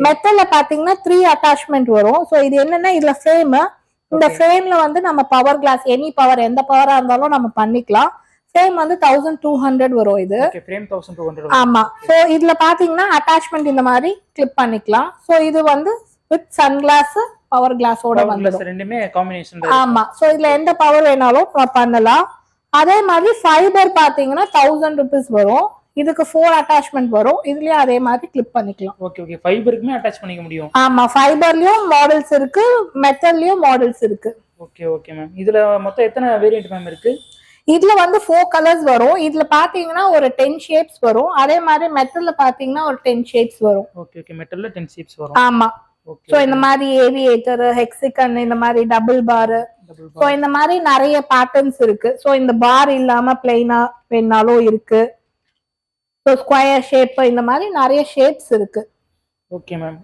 மெட்டல்ல பாத்தீங்கன்னா 3 அட்டாச்மெண்ட் வரும். சோ இது என்னன்னா இதுல ஃப்ரேம், இந்த ஃப்ரேம்ல வந்து நம்ம பவர் கிளாஸ் எனி பவர் எந்த பவரா இருந்தாலும் நம்ம பண்ணிக்கலாம். ஃப்ரேம் வந்து 1200 வரும் இது. Okay frame 1200. ஆமா. சோ இதுல பாத்தீங்கன்னா அட்டாச்மெண்ட் இந்த மாதிரி கிளிப் பண்ணிக்கலாம். சோ இது வந்து வித் சன்கிளாஸ் பவர் கிளாஸோட வந்துடும். ரெண்டுமே காம்பினேஷன். ஆமா. சோ இதுல எந்த பவர் வேணாலும் பண்ணலாம். அதே மாதிரி ஃபைபர் பாத்தீங்கன்னா 1000 rupees வரும். இதுக்கு 4 அட்டாச்மெண்ட் வரும். இதுலயே அதே மாதிரி கிளிப் பண்ணிக்கலாம். ஓகே ஓகே ஃபைபருக்குமே அட்டாச் பண்ணிக்க முடியும். ஆமா ஃபைபர்லயும் மாடல்ஸ் இருக்கு, மெட்டல்லயும் மாடல்ஸ் இருக்கு. Okay okay ma'am. இதுல மொத்தம் எத்தனை வேரியன்ட் மேம் இருக்கு? இதுல வந்து 4 கலர்ஸ் வரும். இதுல பாத்தீங்கன்னா ஒரு 10 ஷேப்ஸ் வரும். அதே மாதிரி மெட்டல்ல பாத்தீங்கன்னா ஒரு 10 ஷேப்ஸ் வரும். ஓகே ஓகே மெட்டல்ல 10 ஷேப்ஸ் வரும். ஆமா. சோ இந்த மாதிரி ஏவியேட்டர், ஹெக்ஸிகன், இந்த மாதிரி டபுள் பார், சோ இந்த மாதிரி நிறைய பேட்டர்ன்ஸ் இருக்கு. சோ இந்த பார் இல்லாம பிளைனா வேணாலும் இருக்கு. சோ ஸ்கொயர் ஷேப் இந்த மாதிரி நிறைய ஷேப்ஸ் இருக்கு. Okay ma'am.